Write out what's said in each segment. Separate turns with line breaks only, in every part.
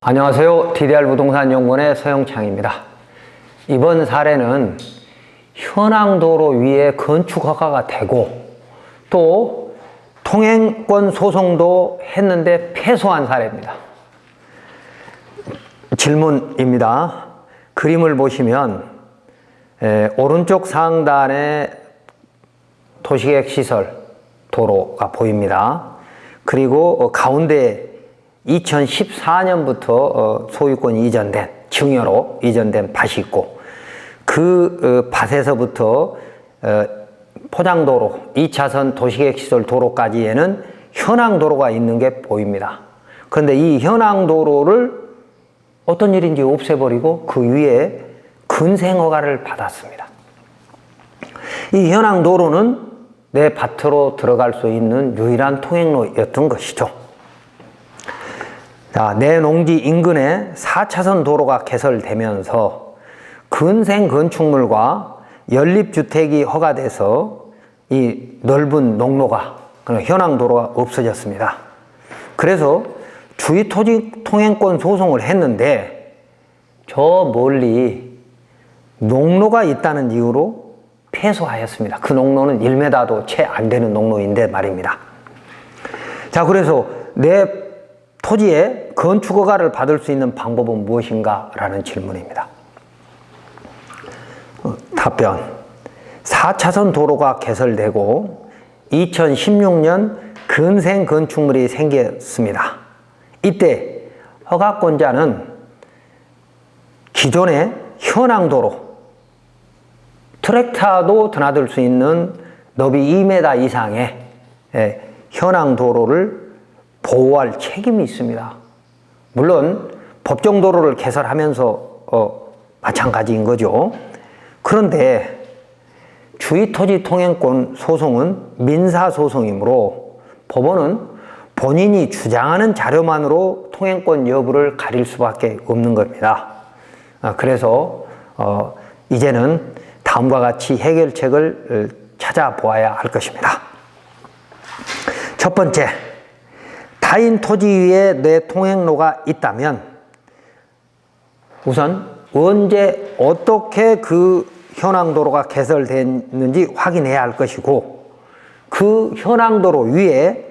안녕하세요. DDR 부동산 연구원의 서영창입니다. 이번 사례는 현황도로 위에 건축 허가가 되고 또 통행권 소송도 했는데 패소한 사례입니다. 질문입니다. 그림을 보시면 오른쪽 상단에 도시계획 시설 도로가 보입니다. 그리고 가운데 2014년부터 소유권 이전된, 증여로 이전된 밭이 있고 그 밭에서부터 포장도로, 2차선 도시계획시설 도로까지에는 현황도로가 있는 게 보입니다. 그런데 이 현황도로를 어떤 일인지 없애버리고 그 위에 근생허가를 받았습니다. 이 현황도로는 내 밭으로 들어갈 수 있는 유일한 통행로였던 것이죠. 자, 내 농지 인근에 4차선 도로가 개설되면서 근생 건축물과 연립주택이 허가돼서 이 넓은 농로가, 현황도로가 없어졌습니다. 그래서 주의토지 통행권 소송을 했는데 저 멀리 농로가 있다는 이유로 패소하였습니다. 그 농로는 1m도 채 안 되는 농로인데 말입니다. 자, 그래서 내 토지에 건축허가를 받을 수 있는 방법은 무엇인가? 라는 질문입니다. 답변. 4차선 도로가 개설되고 2016년 근생 건축물이 생겼습니다. 이때 허가권자는 기존의 현황도로, 트랙터도 드나들 수 있는 너비 2m 이상의 현황도로를 보호할 책임이 있습니다. 물론 법정도로를 개설하면서 마찬가지인 거죠. 그런데 주의토지 통행권 소송은 민사소송이므로 법원은 본인이 주장하는 자료만으로 통행권 여부를 가릴 수밖에 없는 겁니다. 그래서 이제는 다음과 같이 해결책을 찾아보아야 할 것입니다. 첫 번째, 타인 토지 위에 내 통행로가 있다면 우선 언제 어떻게 그 현황도로가 개설됐는지 확인해야 할 것이고, 그 현황도로 위에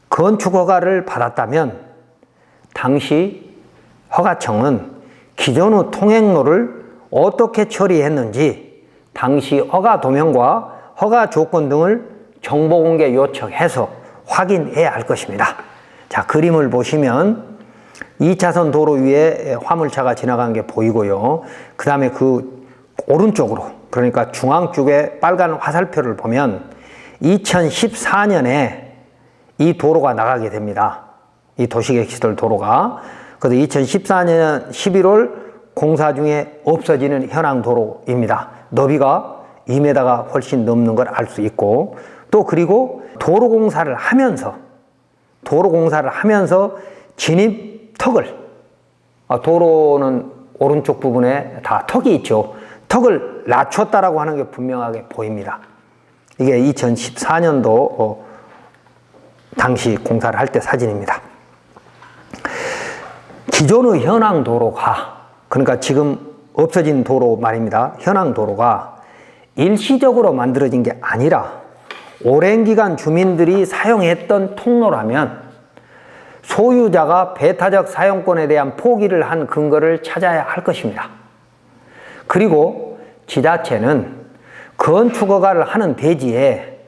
건축허가를 받았다면 당시 허가청은 기존의 통행로를 어떻게 처리했는지 당시 허가 도면과 허가 조건 등을 정보공개 요청해서 확인해야 할 것입니다. 자, 그림을 보시면 2차선 도로 위에 화물차가 지나가는 게 보이고요. 그 다음에 그 오른쪽으로, 그러니까 중앙 쪽에 빨간 화살표를 보면 2014년에 이 도로가 나가게 됩니다. 이 도시계획시설 도로가. 그래서 2014년 11월 공사 중에 없어지는 현황도로입니다. 너비가 2m가 훨씬 넘는 걸 알 수 있고, 또 그리고 도로공사를 하면서 진입턱을, 도로는 오른쪽 부분에 다 턱이 있죠. 턱을 낮췄다라고 하는 게 분명하게 보입니다. 이게 2014년도 당시 공사를 할 때 사진입니다. 기존의 현황도로가, 그러니까 지금 없어진 도로 말입니다. 현황도로가 일시적으로 만들어진 게 아니라 오랜 기간 주민들이 사용했던 통로라면 소유자가 배타적 사용권에 대한 포기를 한 근거를 찾아야 할 것입니다. 그리고 지자체는 건축허가를 하는 대지에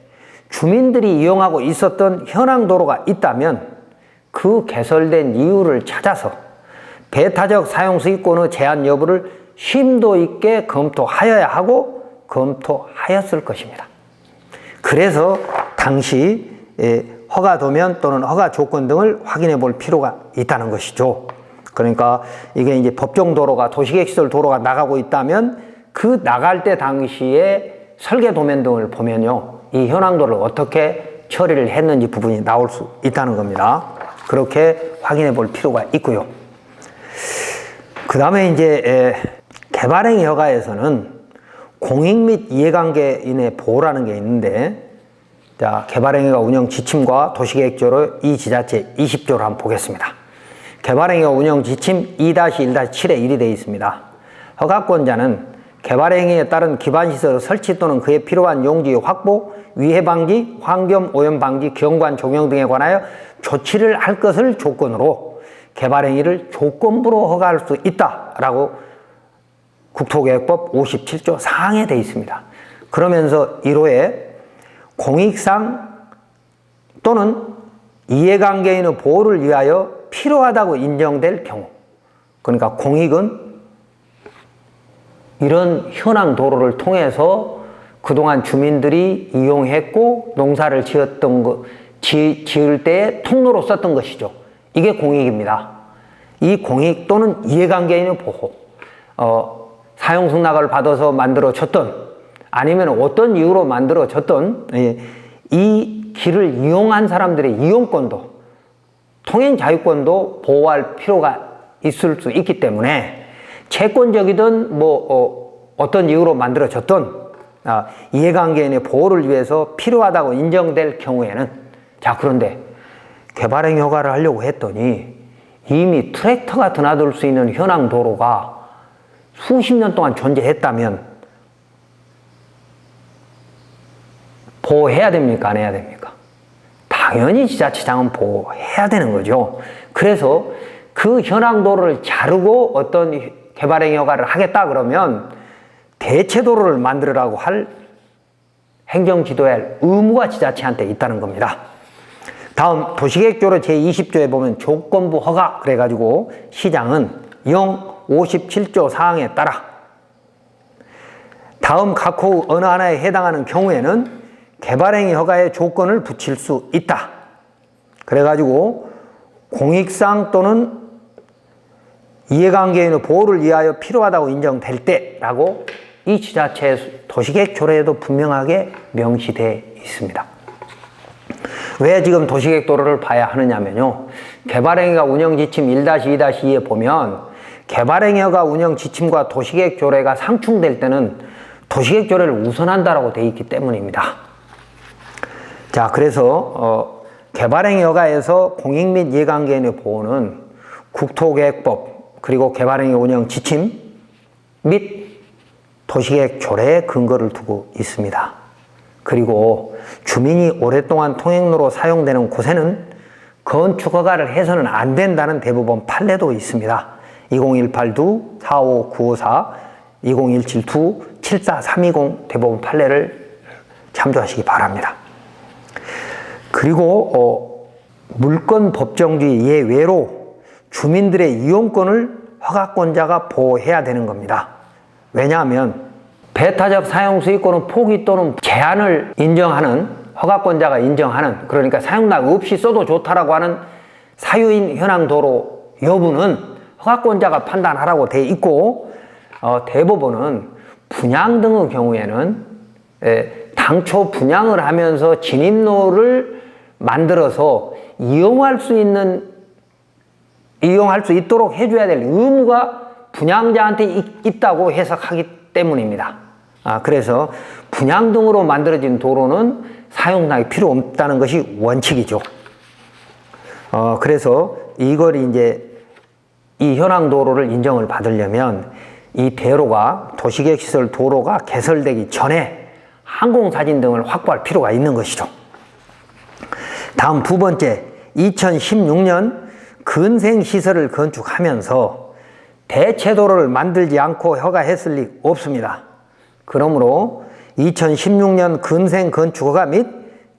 주민들이 이용하고 있었던 현황도로가 있다면 그 개설된 이유를 찾아서 배타적 사용수익권의 제한 여부를 심도 있게 검토하여야 하고 검토하였을 것입니다. 그래서 당시 허가 도면 또는 허가 조건 등을 확인해 볼 필요가 있다는 것이죠. 그러니까 이게 이제 법정도로가, 도시계획시설 도로가 나가고 있다면 그 나갈 때 당시에 설계 도면 등을 보면요, 이 현황도를 어떻게 처리를 했는지 부분이 나올 수 있다는 겁니다. 그렇게 확인해 볼 필요가 있고요. 그 다음에 이제 개발행위 허가에서는 공익 및 이해관계인의 보호라는 게 있는데, 자, 개발행위가 운영 지침과 도시계획조로 이 지자체 20조를 한번 보겠습니다. 개발행위와 운영 지침 2-1-7에 1이 되어 있습니다. 허가권자는 개발행위에 따른 기반시설 설치 또는 그에 필요한 용지 확보, 위해 방지, 환경 오염 방지, 경관 종용 등에 관하여 조치를 할 것을 조건으로 개발행위를 조건부로 허가할 수 있다라고 국토계획법 57조 4항에 되어 있습니다. 그러면서 1호에 공익상 또는 이해관계인의 보호를 위하여 필요하다고 인정될 경우, 그러니까 공익은 이런 현황 도로를 통해서 그동안 주민들이 이용했고 농사를 지을 때에 통로로 썼던 것이죠. 이게 공익입니다. 이 공익 또는 이해관계인의 보호, 사용승낙을 받아서 만들어졌던 아니면 어떤 이유로 만들어졌던 이 길을 이용한 사람들의 이용권도 통행 자유권도 보호할 필요가 있을 수 있기 때문에 채권적이든 어떤 이유로 만들어졌던 이해관계인의 보호를 위해서 필요하다고 인정될 경우에는, 자, 그런데 개발행위 허가를 하려고 했더니 이미 트랙터가 드나들 수 있는 현황 도로가 수십 년 동안 존재했다면 보호해야 됩니까? 안 해야 됩니까? 당연히 지자체장은 보호해야 되는 거죠. 그래서 그 현황 도로를 자르고 어떤 개발행위 허가를 하겠다 그러면 대체도로를 만들으라고 할 행정지도에 할 의무가 지자체한테 있다는 겁니다. 다음 도시계획조례 제20조에 보면 조건부 허가 그래가지고 시장은 57조 사항에 따라 다음 각 호 어느 하나에 해당하는 경우에는 개발행위 허가의 조건을 붙일 수 있다. 그래가지고 공익상 또는 이해관계인의 보호를 위하여 필요하다고 인정될 때라고 이 지자체 도시계획조례에도 분명하게 명시되어 있습니다. 왜 지금 도시계획도로를 봐야 하느냐면요. 개발행위가 운영지침 1-2-2에 보면 개발행위가 운영지침과 도시계획조례가 상충될 때는 도시계획조례를 우선한다라고 되어 있기 때문입니다. 자, 그래서 개발행위 허가에서 공익 및 이해관계인의 보호는 국토계획법 그리고 개발행위 운영 지침 및 도시계획 조례에 근거를 두고 있습니다. 그리고 주민이 오랫동안 통행로로 사용되는 곳에는 건축 허가를 해서는 안 된다는 대법원 판례도 있습니다. 2018두 45954, 2017두 74320 대법원 판례를 참조하시기 바랍니다. 그리고 물권 법정주의 예외로 주민들의 이용권을 허가권자가 보호해야 되는 겁니다. 왜냐하면 배타적 사용 수익권은 포기 또는 제한을 인정하는 허가권자가 인정하는, 그러니까 사용락 없이 써도 좋다라고 하는 사유인 현황 도로 여부는 허가권자가 판단하라고 돼 있고, 대법원은 분양 등의 경우에는 당초 분양을 하면서 진입로를 만들어서 이용할 수 있도록 해줘야 될 의무가 분양자한테 있다고 해석하기 때문입니다. 그래서 분양 등으로 만들어진 도로는 사용락이 필요 없다는 것이 원칙이죠. 그래서 이걸 이제 이 현황 도로를 인정을 받으려면 이 대로가 도시계획시설 도로가 개설되기 전에 항공사진 등을 확보할 필요가 있는 것이죠. 다음 두 번째, 2016년 근생시설을 건축하면서 대체도로를 만들지 않고 허가했을 리 없습니다. 그러므로 2016년 근생건축허가 및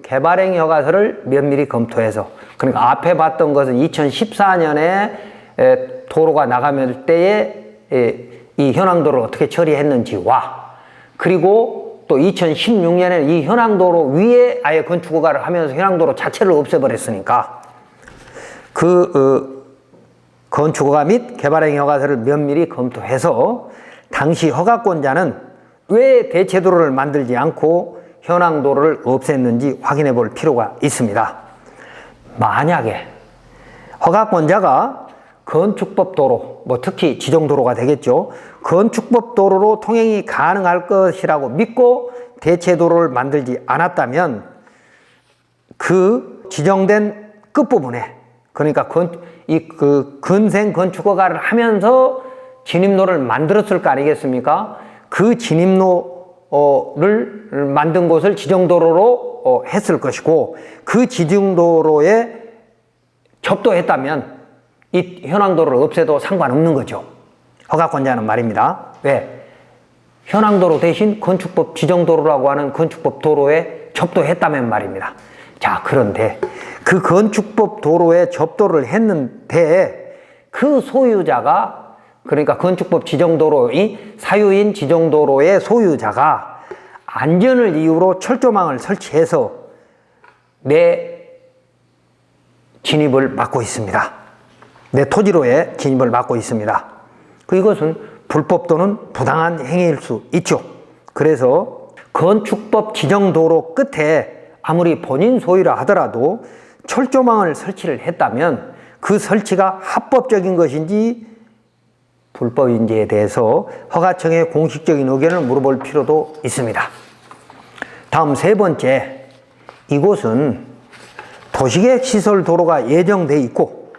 개발행위 허가서를 면밀히 검토해서, 그러니까 앞에 봤던 것은 2014년에 도로가 나가면 때에 이 현황도로를 어떻게 처리했는지와, 그리고 또 2016년에 이 현황도로 위에 아예 건축허가를 하면서 현황도로 자체를 없애버렸으니까 건축허가 및 개발행위 허가서를 면밀히 검토해서 당시 허가권자는 왜 대체도로를 만들지 않고 현황도로를 없앴는지 확인해 볼 필요가 있습니다. 만약에 허가권자가 건축법 도로, 특히 지정도로가 되겠죠. 건축법 도로로 통행이 가능할 것이라고 믿고 대체도로를 만들지 않았다면 그 지정된 끝부분에 그러니까 근생 건축허가를 하면서 진입로를 만들었을 거 아니겠습니까? 그 진입로를 만든 곳을 지정도로로 했을 것이고, 그 지정도로에 접도했다면 이 현황도로를 없애도 상관없는 거죠. 허가권자는 말입니다. 왜? 현황도로 대신 건축법 지정도로라고 하는 건축법 도로에 접도했다면 말입니다. 자, 그런데 그 건축법 도로에 접도를 했는데 그 소유자가, 그러니까 건축법 지정도로의 사유인 지정도로의 소유자가 안전을 이유로 철조망을 설치해서 내 진입을 막고 있습니다. 내 토지로의 진입을 막고 있습니다. 이것은 불법 또는 부당한 행위일 수 있죠. 그래서 건축법 지정도로 끝에 아무리 본인 소유라 하더라도 철조망을 설치를 했다면 그 설치가 합법적인 것인지 불법인지에 대해서 허가청에 공식적인 의견을 물어볼 필요도 있습니다. 다음 세 번째, 이곳은 도시계획시설 도로가 예정돼 있고,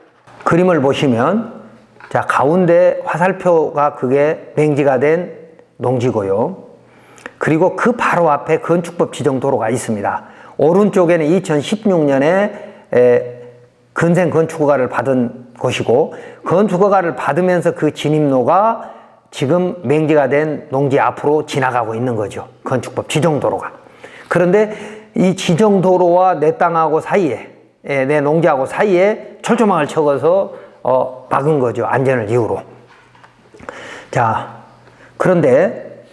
그림을 보시면 자, 가운데 화살표가 그게 맹지가 된 농지고요. 그리고 그 바로 앞에 건축법 지정 도로가 있습니다. 오른쪽에는 2016년에 근생 건축허가를 받은 곳이고, 건축허가를 받으면서 그 진입로가 지금 맹지가 된 농지 앞으로 지나가고 있는 거죠. 건축법 지정도로가. 그런데 이 지정도로와 내 땅하고 사이에, 내 농지하고 사이에 철조망을 쳐서 막은 거죠. 안전을 이유로. 자, 그런데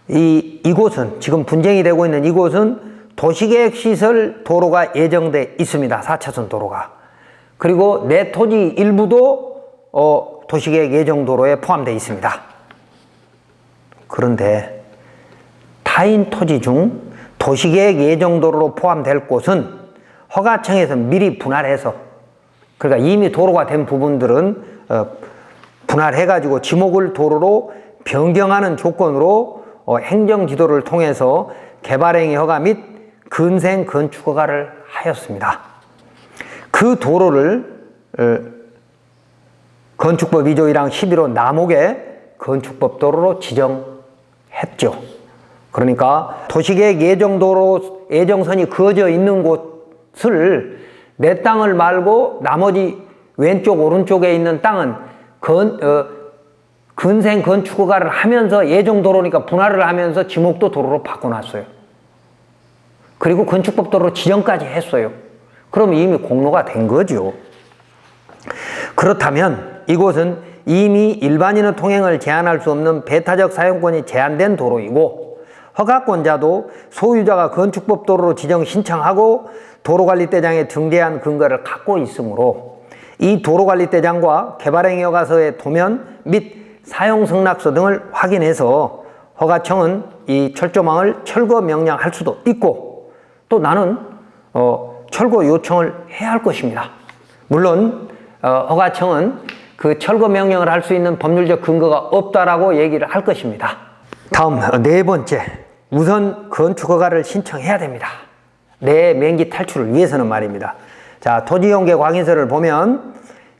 이곳은, 지금 분쟁이 되고 있는 이곳은 도시계획시설 도로가 예정돼 있습니다. 4차선 도로가. 그리고 내 토지 일부도 도시계획 예정도로에 포함되어 있습니다. 그런데 타인 토지 중 도시계획 예정도로로 포함될 곳은 허가청에서 미리 분할해서, 그러니까 이미 도로가 된 부분들은 분할해가지고 지목을 도로로 변경하는 조건으로 행정지도를 통해서 개발행위 허가 및 근생 건축허가를 하였습니다. 그 도로를 건축법 2조 1항 11호 남옥의 건축법 도로로 지정했죠. 그러니까 도시계획 예정도로 예정선이 그어져 있는 곳을 내 땅을 말고 나머지 왼쪽 오른쪽에 있는 땅은 근생 건축허가를 하면서 예정도로니까 분할을 하면서 지목도 도로로 바꿔놨어요. 그리고 건축법 도로 지정까지 했어요. 그럼 이미 공로가 된 거죠. 그렇다면 이곳은 이미 일반인의 통행을 제한할 수 없는 배타적 사용권이 제한된 도로이고, 허가권자도 소유자가 건축법 도로로 지정 신청하고 도로관리대장에 등재한 근거를 갖고 있으므로 이 도로관리대장과 개발행위허가서의 도면 및 사용승낙서 등을 확인해서 허가청은 이 철조망을 철거 명령할 수도 있고, 또 나는 철거 요청을 해야 할 것입니다. 물론 허가청은 그 철거 명령을 할 수 있는 법률적 근거가 없다라고 얘기를 할 것입니다. 다음 네 번째, 우선 건축허가를 신청해야 됩니다. 내 맹지 탈출을 위해서는 말입니다. 자, 토지용계 확인서를 보면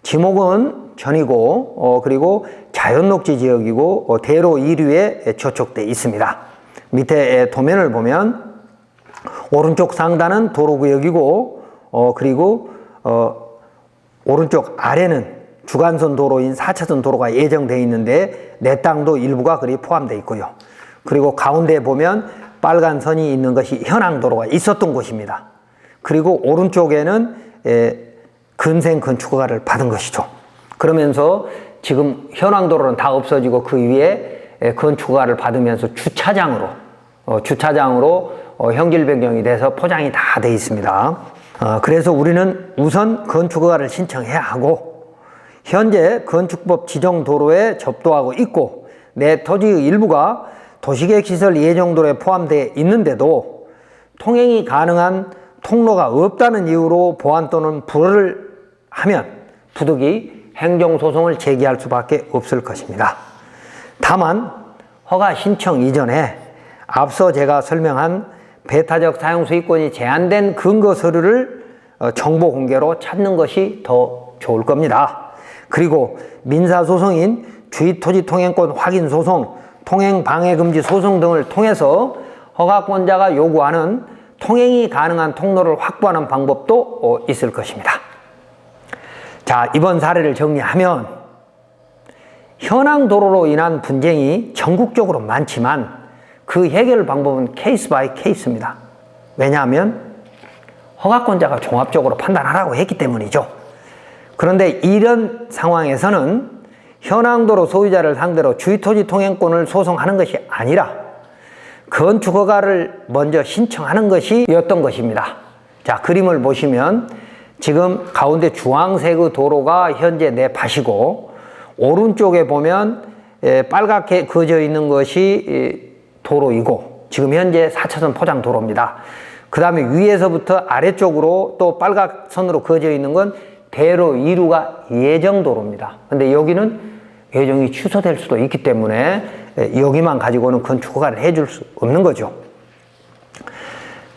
지목은 전이고 그리고 자연녹지 지역이고 대로 2류에 저촉되어 있습니다. 밑에 도면을 보면 오른쪽 상단은 도로구역이고 그리고 오른쪽 아래는 주간선 도로인 4차선 도로가 예정되어 있는데 내 땅도 일부가 그리 포함되어 있고요. 그리고 가운데 보면 빨간 선이 있는 것이 현황도로가 있었던 곳입니다. 그리고 오른쪽에는 근생 건축허가를 받은 것이죠. 그러면서 지금 현황도로는 다 없어지고 그 위에 건축허가를 받으면서 주차장으로 형질 변경이 돼서 포장이 다 돼 있습니다. 그래서 우리는 우선 건축허가를 신청해야 하고, 현재 건축법 지정 도로에 접도하고 있고 내 토지의 일부가 도시계획시설 예정도로에 포함되어 있는데도 통행이 가능한 통로가 없다는 이유로 보완 또는 불허를 하면 부득이 행정소송을 제기할 수밖에 없을 것입니다. 다만 허가 신청 이전에 앞서 제가 설명한 배타적 사용수익권이 제한된 근거 서류를 정보 공개로 찾는 것이 더 좋을 겁니다. 그리고 민사소송인 주의토지통행권 확인소송, 통행방해금지 소송 등을 통해서 허가권자가 요구하는 통행이 가능한 통로를 확보하는 방법도 있을 것입니다. 자, 이번 사례를 정리하면 현황 도로로 인한 분쟁이 전국적으로 많지만 그 해결 방법은 케이스 바이 케이스입니다. 왜냐하면 허가권자가 종합적으로 판단하라고 했기 때문이죠. 그런데 이런 상황에서는 현황도로 소유자를 상대로 주의토지 통행권을 소송하는 것이 아니라 건축허가를 먼저 신청하는 것이었던 것입니다. 자, 그림을 보시면 지금 가운데 주황색 도로가 현재 내 밭이고 오른쪽에 보면 빨갛게 그어져 있는 것이 도로이고 지금 현재 4차선 포장 도로입니다. 그 다음에 위에서부터 아래쪽으로 또 빨갛선으로 그어져 있는 건 대로 2루가 예정도로입니다. 근데 여기는 예정이 취소될 수도 있기 때문에 여기만 가지고는 건축허가를 해줄 수 없는 거죠.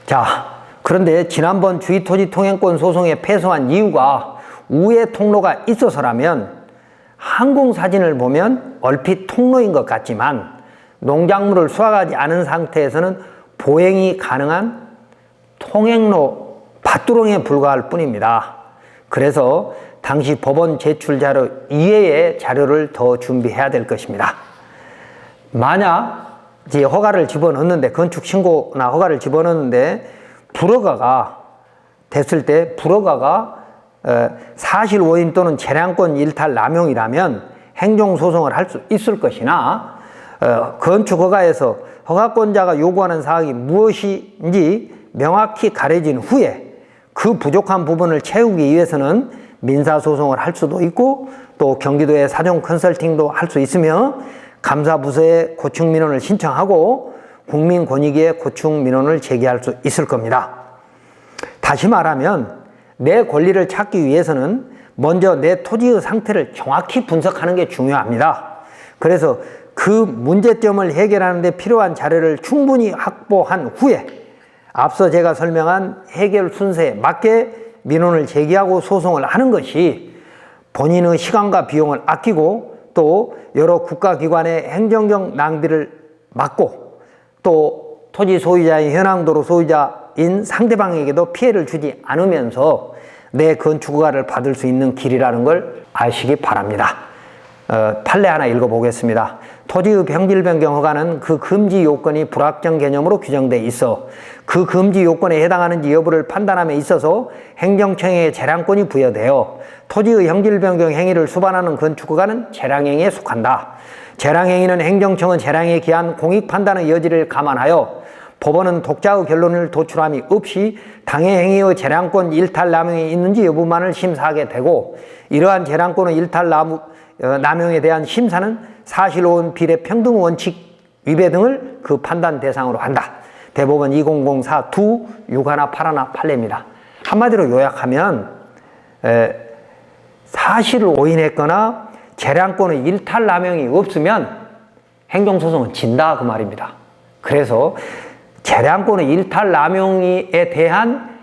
자, 그런데 지난번 주의토지통행권 소송에 패소한 이유가 우회 통로가 있어서라면 항공사진을 보면 얼핏 통로인 것 같지만 농작물을 수확하지 않은 상태에서는 보행이 가능한 통행로 밭두렁에 불과할 뿐입니다. 그래서 당시 법원 제출 자료 이외의 자료를 더 준비해야 될 것입니다. 만약 이제 허가를 집어넣는데 건축신고나 허가를 집어넣는데 불허가가 됐을 때 불허가가 사실 오인 또는 재량권 일탈 남용이라면 행정소송을 할 수 있을 것이나 건축허가에서 허가권자가 요구하는 사항이 무엇인지 명확히 가려진 후에 그 부족한 부분을 채우기 위해서는 민사소송을 할 수도 있고 또 경기도의 사전 컨설팅도 할 수 있으며 감사부서에 고충민원을 신청하고 국민권익위에 고충민원을 제기할 수 있을 겁니다. 다시 말하면 내 권리를 찾기 위해서는 먼저 내 토지의 상태를 정확히 분석하는 게 중요합니다. 그래서 그 문제점을 해결하는 데 필요한 자료를 충분히 확보한 후에 앞서 제가 설명한 해결 순서에 맞게 민원을 제기하고 소송을 하는 것이 본인의 시간과 비용을 아끼고 또 여러 국가기관의 행정적 낭비를 막고 또 토지 소유자인 현황도로 소유자인 상대방에게도 피해를 주지 않으면서 내 건축허가를 받을 수 있는 길이라는 걸 아시기 바랍니다. 판례 하나 읽어보겠습니다. 토지의 병질 변경 허가는 그 금지 요건이 불확정 개념으로 규정돼 있어 그 금지 요건에 해당하는지 여부를 판단함에 있어서 행정청에 재량권이 부여되어 토지의 형질 변경 행위를 수반하는 건축허가는 재량행위에 속한다. 재량행위는 행정청은 재량에 기한 공익 판단의 여지를 감안하여 법원은 독자의 결론을 도출함이 없이 당해 행위의 재량권 일탈 남용이 있는지 여부만을 심사하게 되고 이러한 재량권의 일탈 남용에 대한 심사는 사실오은 비례 평등 원칙 위배 등을 그 판단 대상으로 한다. 대법원 2004-2 6181 판례입니다. 한마디로 요약하면 사실을 오인했거나 재량권의 일탈 남용이 없으면 행정소송은 진다 그 말입니다. 그래서 재량권의 일탈 남용에 대한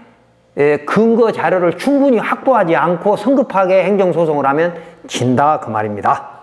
근거 자료를 충분히 확보하지 않고 성급하게 행정소송을 하면 진다 그 말입니다.